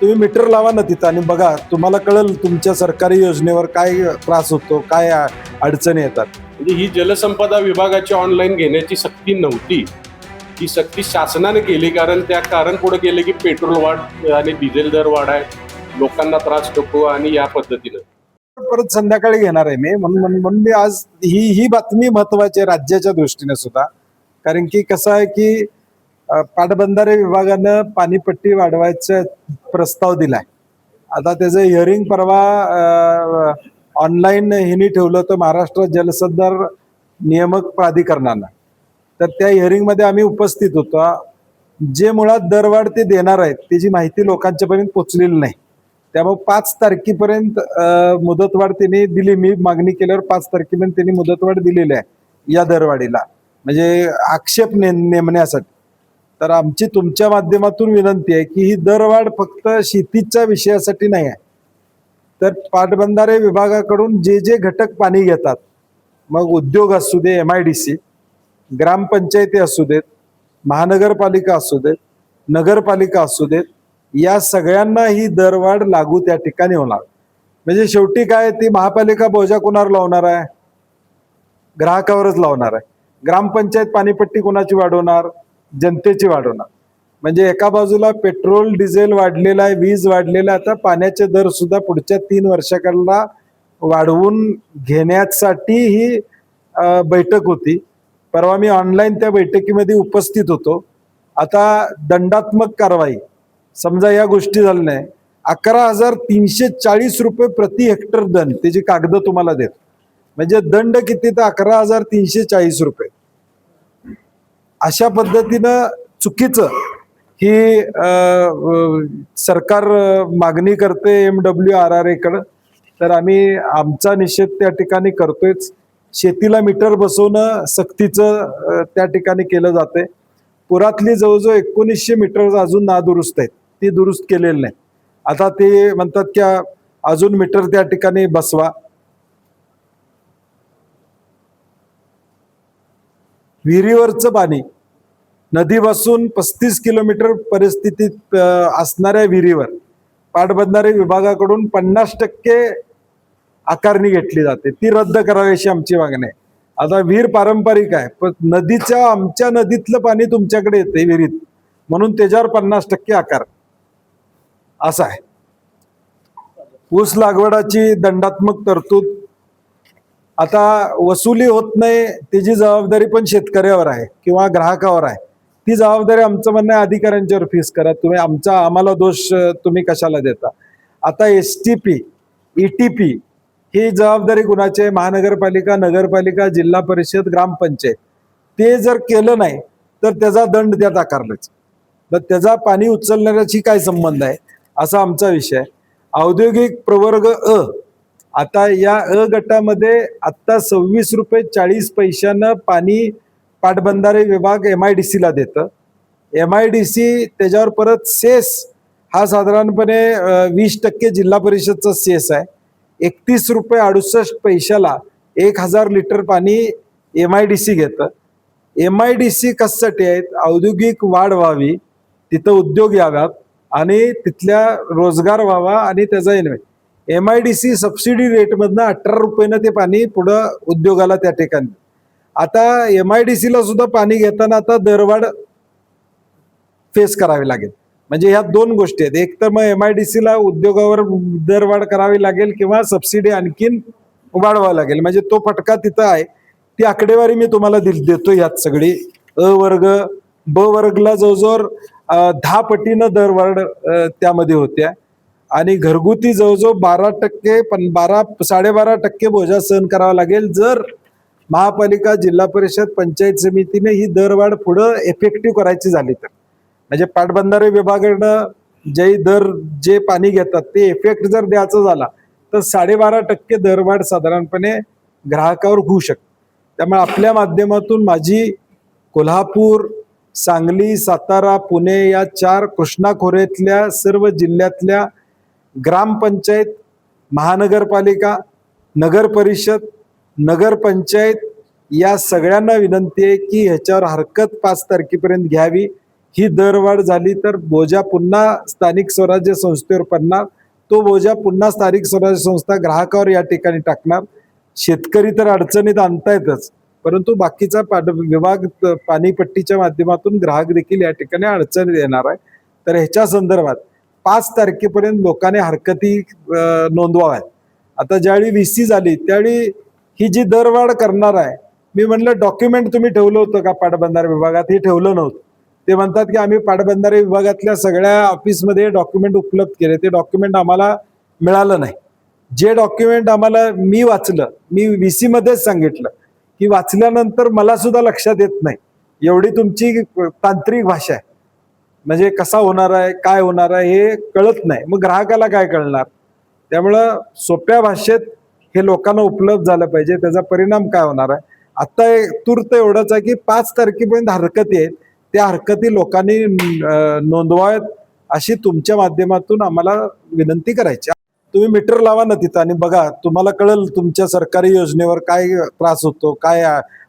तुम्ही मीटर लावा ना तिथं आणि बघा, तुम्हाला कळेल तुमच्या सरकारी योजनेवर काय त्रास होतो, काय अडचणी येतात. म्हणजे ही जलसंपदा विभागाची ऑनलाईन घेण्याची सक्ती नव्हती, ही सक्ती शासनाने केली. कारण पुढे गेले की पेट्रोल वाढ आणि डिझेल दर वाढ आहे, लोकांना त्रास नको आणि या पद्धतीनं परत संध्याकाळी घेणार आहे मी, म्हणून मी आज ही बातमी महत्वाची आहे राज्याच्या दृष्टीने सुद्धा. कारण की कसं आहे की पाटबंधारे विभागानं पाणीपट्टी वाढवायचा प्रस्ताव दिलाय. आता त्याचं हिअरिंग परवा ऑनलाईन हिनी ठेवलं होतं महाराष्ट्र जलसंधारण नियामक प्राधिकरणानं. तर त्या हिअरिंगमध्ये आम्ही उपस्थित होतो. जे मुळात दरवाढ ते देणार आहेत त्याची माहिती लोकांच्यापर्यंत पोचलेली नाही. त्यामुळे 5 तारखेपर्यंत मुदतवाढ त्यांनी दिली. मी मागणी केल्यावर 5 तारखेपर्यंत त्यांनी मुदतवाढ दिलेली आहे या दरवाढीला, म्हणजे आक्षेप नेमण्यासाठी. तर आमची तुमच्या माध्यमातून विनंती आहे की ही दरवाढ फक्त शेतीच्या विषयासाठी नाही आहे, तर पाटबंधारे विभागाकडून जे जे घटक पाणी घेतात, मग उद्योग असू दे, MIDC, ग्रामपंचायती असू देत, महानगरपालिका असू देत, नगरपालिका असू देत, या सगळ्यांना ही दरवाढ लागू त्या ठिकाणी होणार. म्हणजे शेवटी काय, ती महापालिका बोजा कुणावर लावणार आहे? ग्राहकावरच लावणार आहे. ग्रामपंचायत पाणीपट्टी कुणाची वाढवणार? जनतेची वाढवणार. म्हणजे एका बाजूला पेट्रोल डिझेल वाढलेला आहे, वीज वाढलेला आहे, आता पाण्याचे दर सुद्धा पुढच्या 3 वर्षाकरता वाढवून घेण्यासाठी ही बैठक होती. परवा मी ऑनलाईन त्या बैठकीमध्ये उपस्थित होतो. आता दंडात्मक कारवाई समजा या गोष्टी झाल्या नाही, 11,340 रुपये प्रति हेक्टर दंड, त्याची कागद तुम्हाला देत. म्हणजे दंड किती? तर 11,340 रुपये. अशा पद्धतीनं चुकीचं ही सरकार मागणी करते MWRRA कडे. तर आम्ही आमचा निषेध त्या ठिकाणी करतोयच. शेतीला मीटर बसवणं सक्तीचं त्या ठिकाणी केलं जाते. पुरातली जवळजवळ 1900 मीटर अजून नादुरुस्त आहेत, ती दुरुस्त केलेली नाही. आता ते म्हणतात की अजून मीटर त्या ठिकाणी बसवा. विहिरीवरचं पाणी नदीपासून 35 किलोमीटर परिस्थितीत असणाऱ्या विहिरीवर पाटबंधारे विभागाकडून 50% आकारणी घेतली जाते, ती रद्द करावी अशी आमची मागणी आहे. आता विहीर पारंपरिक आहे, पण आमच्या नदीतलं पाणी तुमच्याकडे येते विहिरीत, म्हणून त्याच्यावर 50% आकार असा आहे. ऊस लागवडाची दंडात्मक तरतूद, आता वसुली होत नाही त्याची जबाबदारी पण शेतकऱ्यावर आहे किंवा ग्राहकावर आहे. ती जबाबदारी आमचं म्हणणं आहे अधिकाऱ्यांच्यावर फीस करा. तुम्ही आम्हाला दोष तुम्ही कशाला देता? आता STP, ETP ही जबाबदारी कुणाची आहे? महानगरपालिका, नगरपालिका, जिल्हा परिषद, ग्रामपंचायत. ते जर केलं नाही तर त्याचा दंड त्यात आकारलाच. तर त्याचा पाणी उचलणाऱ्याशी काय संबंध आहे असा आमचा विषय आहे. औद्योगिक प्रवर्ग अ, आता या अ गटामध्ये आता 26 रुपये 40 पैशानं पाणी पाटबंधारे विभाग MIDC ला देतं. MIDC त्याच्यावर परत सेस हा साधारणपणे 20% जिल्हा परिषदचा सेस आहे. 31 रुपये 68 पैशाला 1000 लिटर पाणी MIDC घेतं. MIDC कशासाठी आहेत? औद्योगिक वाढ व्हावी, तिथं उद्योग याव्यात आणि तिथल्या रोजगार व्हावा आणि त्याचा MIDC सबसिडी रेटमधनं 18 रुपयानं ते पाणी पुढं उद्योगाला त्या ठिकाणी. आता MIDC ला सुद्धा पाणी घेताना आता दरवाढ फेस करावी लागेल. म्हणजे ह्या 2 गोष्टी आहेत. एक तर मग MIDC ला उद्योगावर दरवाढ करावी लागेल किंवा सबसिडी आणखीन वाढवावी लागेल. म्हणजे तो फटका तिथं आहे. ती आकडेवारी मी तुम्हाला देतो. यात सगळी अ वर्ग, ब वर्गला जवळजवळ 10 पटीनं दरवाढ त्यामध्ये होत्या आणि घरगुती जवळजवळ 12%, 12.5% बोजा सहन करावा लागेल जर महापालिका, जिल्हा परिषद, पंचायत समितीने ही दरवाढ पुढं इफेक्टिव्ह करायची झाली तर. म्हणजे पाटबंधारे विभागानं जे पाणी घेतात ते इफेक्ट जर द्यायचा झाला तर 12.5% दरवाढ साधारणपणे ग्राहकावर होऊ शकते. त्यामुळे आपल्या माध्यमातून माझी कोल्हापूर, सांगली, सातारा, पुणे या 4 कृष्णा खोऱ्यातल्या सर्व जिल्ह्यातल्या ग्रामपंचायत, महानगरपालिका, नगर परिषद, नगरपंचायत या सगळ्यांना विनंती आहे की ह्याच्यावर हरकत 5 तारखेपर्यंत घ्यावी. ही दरवाढ झाली तर बोजा पुन्हा स्थानिक स्वराज्य संस्थेवर पडणार. तो बोजा पुन्हा स्थानिक स्वराज्य संस्था ग्राहकावर या ठिकाणी टाकणार. शेतकरी तर अडचणीत आणतायतच, परंतु बाकीचा विभाग पाणीपट्टीच्या माध्यमातून ग्राहक देखील या ठिकाणी अडचणीत येणार आहे. तर ह्याच्या संदर्भात 5 तारखेपर्यंत लोकांनी हरकती नोंदवाव्यात. आता ज्यावेळी VC झाली त्यावेळी ही जी दरवाढ करणार आहे, मी म्हणलं डॉक्युमेंट तुम्ही ठेवलं होतं का पाटबंधारे विभागात? हे ठेवलं नव्हतं. ते म्हणतात की आम्ही पाटबंधारे विभागातल्या सगळ्या ऑफिसमध्ये डॉक्युमेंट उपलब्ध केले, ते डॉक्युमेंट आम्हाला मिळालं नाही. जे डॉक्युमेंट आम्हाला मी वाचलं, मी VC मध्येच सांगितलं की वाचल्यानंतर मला सुद्धा लक्षात येत नाही, एवढी तुमची तांत्रिक भाषा आहे. म्हणजे कसा होणार आहे, काय होणार आहे हे कळत नाही, मग ग्राहकाला काय कळणार? त्यामुळं सोप्या भाषेत हे लोकांना उपलब्ध झालं पाहिजे. त्याचा परिणाम काय होणार आहे? आता तूर्त एवढंच आहे की 5 तारखेपर्यंत हरकती आहेत, त्या हरकती लोकांनी नोंदवाव्यात अशी तुमच्या माध्यमातून आम्हाला विनंती करायची. तुम्ही मीटर लावा ना तिथं आणि बघा, तुम्हाला कळेल तुमच्या सरकारी योजनेवर काय त्रास होतो, काय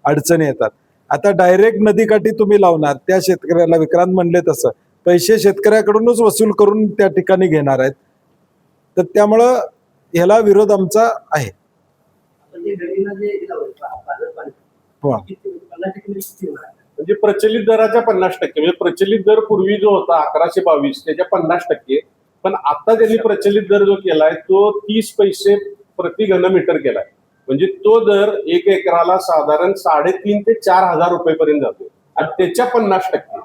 अडचणी येतात. आता डायरेक्ट नदीकाठी तुम्ही लावणार, त्या शेतकऱ्याला विक्रांत म्हणले तसं पैसे शेतकऱ्याकडूनच वसूल करून त्या ठिकाणी घेणार आहेत. तर त्यामुळं ह्याला विरोध आमचा आहे. वा. म्हणजे प्रचलित दराच्या 50%, म्हणजे प्रचलित दर पूर्वी जो होता 1122 त्याच्या 50%, पण आता त्यांनी प्रचलित दर जो केलाय तो 30 पैसे प्रति घनमीटर केलाय. म्हणजे तो दर 1 एकराला साधारण 3,500 ते 4,000 रुपये पर्यंत जातो आणि त्याच्या 50%.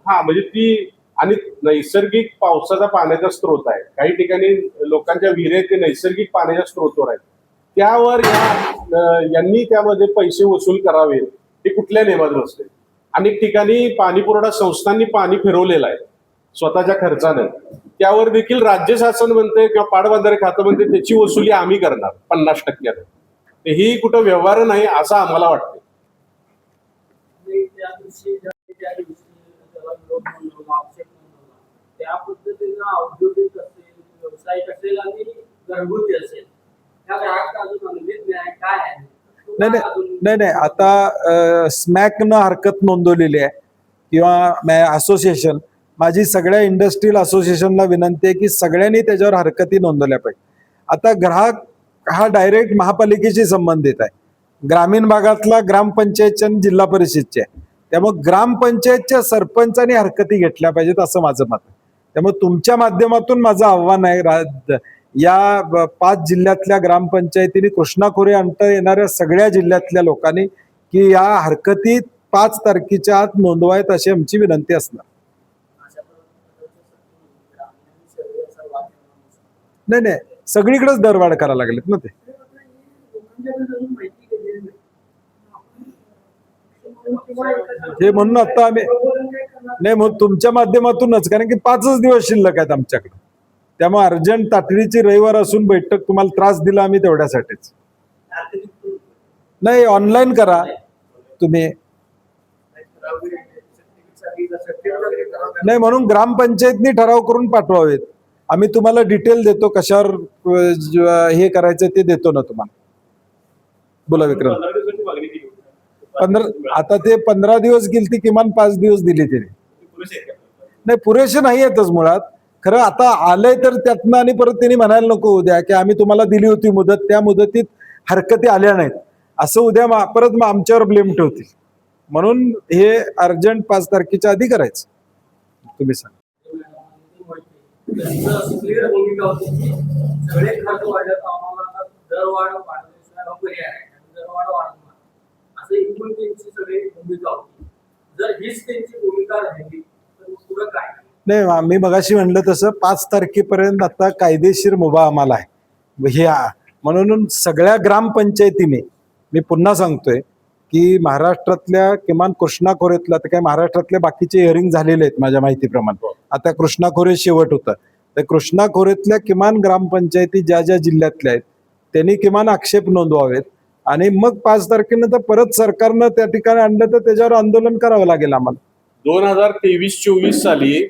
हा म्हणजे ती आणि नैसर्गिक पावसाचा पाण्याचा स्रोत आहे. काही ठिकाणी लोकांच्या विहिरी ते नैसर्गिक पाण्याच्या स्रोतावर आहेत, त्यावर यांनी त्यामध्ये पैसे वसूल करावे हे कुठल्या नियमात बसते? अनेक ठिकाणी पाणी पुरवठा संस्थांनी पाणी फिरवलेलं आहे स्वतःच्या खर्चानं, त्यावर देखील राज्य शासन म्हणते किंवा पाटबंधारे खातं म्हणते त्याची वसुली आम्ही करणार 50%. ही कुठं व्यवहार नाही असं आम्हाला वाटतं. त्या पद्धतीनं औद्योगिक असेल, व्यावसायिक असेल आणि घरगुती असेल, त्या ग्राहक अजून अनुमती नाही काय आहे? नाही आता स्मॅकनं हरकत नोंदवलेली आहे किंवा असोसिएशन, माझी सगळ्या इंडस्ट्रियल असोसिएशनला विनंती आहे की सगळ्यांनी त्याच्यावर हरकती नोंदवल्या पाहिजे. आता ग्राहक हा डायरेक्ट महापालिकेशी संबंधित आहे, ग्रामीण भागातला ग्रामपंचायतच्या आणि जिल्हा परिषदच्या आहे. त्यामुळे ग्रामपंचायतच्या सरपंचांनी हरकती घेतल्या पाहिजेत असं माझं मत आहे. त्यामुळे तुमच्या माध्यमातून माझं आव्हान आहे, या 5 जिल्ह्यातल्या ग्रामपंचायतींनी कृष्णा खोरे अंत येणाऱ्या सगळ्या जिल्ह्यातल्या लोकांनी की या हरकती 5 तारखेच्या आत नोंदवायत अशी आमची विनंती असणार. नाही सगळीकडेच दरवाढ करायला लागलेत ना ते. हे म्हणून आता आम्ही नाही मग तुमच्या माध्यमातूनच, कारण की 5च दिवस शिल्लक आहेत आमच्याकडे, त्यामुळे अर्जंट तातडीची रविवार असून बैठक तुम्हाला त्रास दिला आम्ही तेवढ्यासाठीच. नाही ऑनलाईन करा तुम्ही. नाही म्हणून ग्रामपंचायतनी ठराव करून पाठवावेत. आम्ही तुम्हाला डिटेल देतो कशावर हे करायचं ते देतो ना तुम्हाला. बोला विक्रम. 15 आता ते 15 दिवस गेली ती किमान 5 दिवस दिले त्याने. नाही पुरेसे नाही येतच मुळात खरं. आता आलंय तर त्यातनं आणि परत त्यांनी म्हणायला नको उद्या की आम्ही तुम्हाला दिली होती मुदत, त्या मुदतीत हरकती आल्या नाहीत असं उद्या परत आमच्यावर ब्लेम ठेवतील. म्हणून हे अर्जंट 5 तारखेच्या आधी करायचं. तुम्ही सांगा. नाही मी मगाशी म्हणलं तसं 5 तारखेपर्यंत आता कायदेशीर मुभा आम्हाला आहे हे. म्हणून सगळ्या ग्रामपंचायतीने, मी पुन्हा सांगतोय की महाराष्ट्रातल्या किमान कृष्णा खोऱ्यातल्या, तर काय महाराष्ट्रातल्या बाकीचे हिअरिंग झालेले आहेत माझ्या माहितीप्रमाणे, आता कृष्णा खोरे शेवट होतं, तर कृष्णा खोऱ्यातल्या किमान ग्रामपंचायती ज्या ज्या जिल्ह्यातल्या आहेत त्यांनी किमान आक्षेप नोंदवावेत आणि मग 5 तारखेनंतर परत सरकारनं त्या ठिकाणी आणलं तर त्याच्यावर आंदोलन करावं लागेल आम्हाला. 2023-24 साली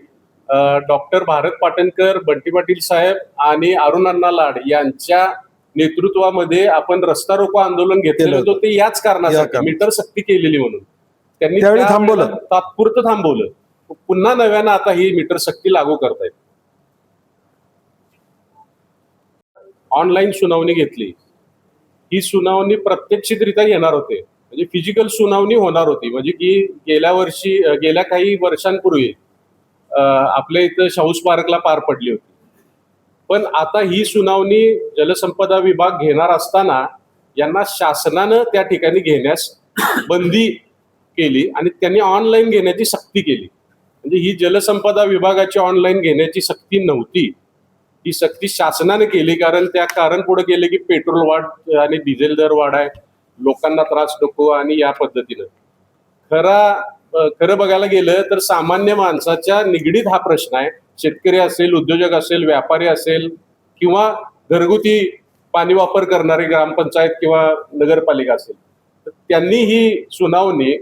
डॉक्टर भारत पाटणकर, बंटी पाटील साहेब आणि अरुण अण्णा लाड यांच्या नेतृत्वामध्ये आपण रस्ता रोको आंदोलन घेतलेलं होतं, ते याच कारणासाठी मीटर सक्ती केलेली म्हणून. त्यांनी त्यावेळी त्यावेळेला थांबवलं. तात्पुरतं थांबवलं. पुन्हा नव्यानं आता ही मीटर सक्ती लागू करतायत. ऑनलाईन सुनावणी घेतली. ही सुनावणी प्रत्यक्षितरित्या येणार होते, म्हणजे फिजिकल सुनावणी होणार होती. म्हणजे की गेल्या काही वर्षांपूर्वी आपल्या इथं शाहूस पार्कला पार पडली होती. पण आता ही सुनावणी जलसंपदा विभाग घेणार असताना यांना शासनानं त्या ठिकाणी घेण्यास बंदी केली आणि त्यांनी ऑनलाईन घेण्याची सक्ती केली. म्हणजे ही जलसंपदा विभागाची ऑनलाईन घेण्याची सक्ती नव्हती, ही सक्ती शासनाने केली. कारण पुढे गेले की पेट्रोल वाढ आणि डिझेल दर वाढ आहे, लोकांना त्रास नको आणि या पद्धतीनं खरं बघायला गेलं तर सामान्य माणसाच्या निगडीत हा प्रश्न आहे. शेतकरी असेल, उद्योजक असेल, व्यापारी असेल किंवा घरगुती पाणी वापर करणारी ग्रामपंचायत किंवा नगरपालिका असेल, तर त्यांनी ही सुनावणी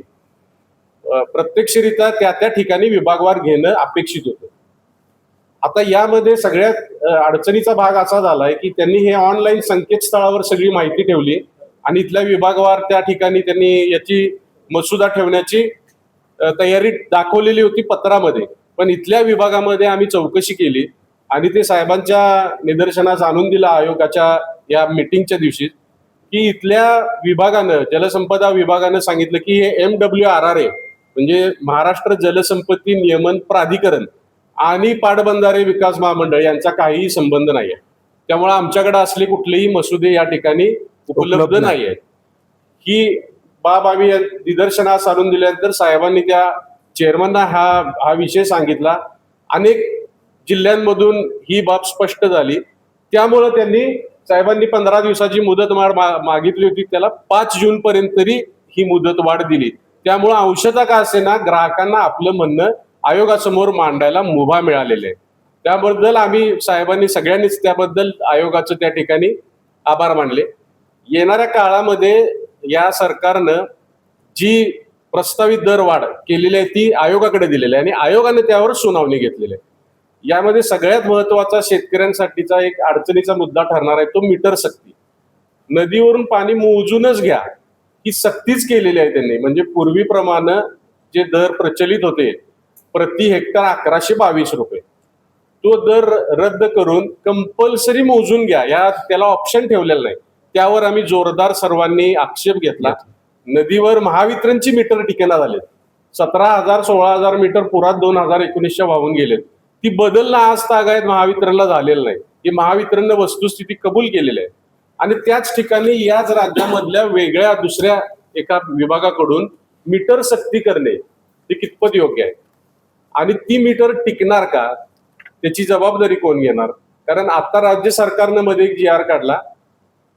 प्रत्यक्षरित्या त्या ठिकाणी विभागवार घेणं अपेक्षित होतं. आता यामध्ये सगळ्यात अडचणीचा भाग असा झालाय की त्यांनी हे ऑनलाईन संकेतस्थळावर सगळी माहिती ठेवली आणि इथल्या विभागवार त्या ठिकाणी त्यांनी याची मसुदा ठेवण्याची तयारी दाखवलेली होती पत्रामध्ये. पण इथल्या विभागामध्ये आम्ही चौकशी केली आणि ते साहेबांच्या निदर्शनास आणून दिलं आयोगाच्या या मीटिंगच्या दिवशी, की इथल्या विभागानं, जलसंपदा विभागानं सांगितलं की हे MWRRA म्हणजे महाराष्ट्र जलसंपत्ती नियमन प्राधिकरण आणि पाटबंधारे विकास महामंडळ यांचा काहीही संबंध नाही आहे. त्यामुळे आमच्याकडे असले कुठलेही मसुदे या ठिकाणी उपलब्ध नाही आहेत. ही बाब आम्ही निदर्शनास आणून दिल्यानंतर साहेबांनी त्या चेअरमनना हा विषय सांगितला. अनेक जिल्ह्यांमधून ही बाब स्पष्ट झाली. त्यामुळं साहेबांनी 15 दिवसाची मुदतवाढ मागितली होती, त्याला 5 जून पर्यंत तरी ही मुदतवाढ दिली. त्यामुळं अंशतः का असेना ग्राहकांना आपलं म्हणणं आयोगासमोर मांडायला मुभा मिळालेले आहे. त्याबद्दल आम्ही साहेबांनी सगळ्यांनीच त्याबद्दल आयोगाचं त्या ठिकाणी आभार मानले. येणाऱ्या काळामध्ये या सरकारनं जी प्रस्तावित दरवाढ केलेली आहे ती आयोगाकडे दिलेली आहे आणि आयोगाने त्यावर सुनावणी घेतलेली आहे. यामध्ये सगळ्यात महत्वाचा शेतकऱ्यांसाठीचा एक अडचणीचा मुद्दा ठरणार आहे तो मीटर सक्ती. नदीवरून पाणी मोजूनच घ्या ही सक्तीच केलेली आहे त्यांनी. म्हणजे पूर्वीप्रमाणे जे दर प्रचलित होते प्रति हेक्टर 1122 रुपये, तो दर रद्द करून कंपल्सरी मोजून घ्या त्याला ऑप्शन ठेवलेला नाही. त्यावर आम्ही जोरदार सर्वांनी आक्षेप घेतला. नदीवर महावितरणची मीटर टिकेना झालेत. 17,000-16,000 मीटर पुरात 2019 वाहून गेलेत. ती बदलणं आज तागायत महावितरणला झालेलं नाही. ही महावितरणनं वस्तुस्थिती कबूल केलेली आहे आणि त्याच ठिकाणी याच राज्यामधल्या वेगळ्या दुसऱ्या एका विभागाकडून मीटर सक्ती करणे हे कितपत योग्य आहे आणि ती मीटर टिकणार का, त्याची जबाबदारी कोण घेणार? कारण आता राज्य सरकारनं मध्ये एक GR काढला,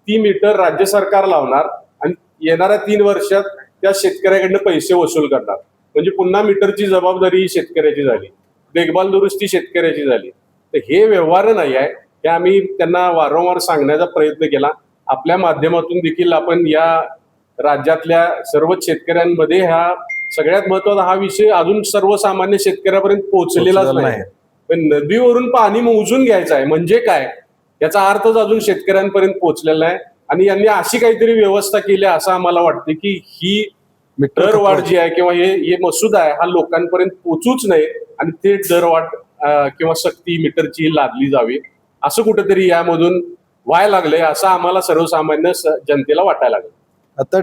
ती मीटर राज्य सरकार लावणार आणि येणाऱ्या 3 वर्षात त्या शेतकऱ्याकडनं पैसे वसूल करणार. म्हणजे पुन्हा मीटरची जबाबदारी ही शेतकऱ्याची झाली, देखभाल दुरुस्ती शेतकऱ्याची झाली. तर हे व्यवहार नाही आहे. हे आम्ही त्यांना वारंवार सांगण्याचा प्रयत्न केला. आपल्या माध्यमातून देखील आपण या राज्यातल्या सर्वच शेतकऱ्यांमध्ये हा सगळ्यात महत्वाचा हा विषय अजून सर्वसामान्य शेतकऱ्यापर्यंत पोहोचलेलाच नाही. पण नदीवरून पाणी मोजून घ्यायचं आहे म्हणजे काय याचा अर्थच अजून शेतकऱ्यांपर्यंत पोहोचलेला आहे आणि यांनी अशी काहीतरी व्यवस्था केली असं आम्हाला वाटते की ही दरवाढ जी आहे किंवा हे मसुदा आहे हा लोकांपर्यंत पोहोचूच नये आणि ते दरवाढ किंवा सक्ती मीटरची लादली जावी असं कुठेतरी यामधून व्हायला लागलंय असं आम्हाला सर्वसामान्य जनतेला वाटायला लागलं. आता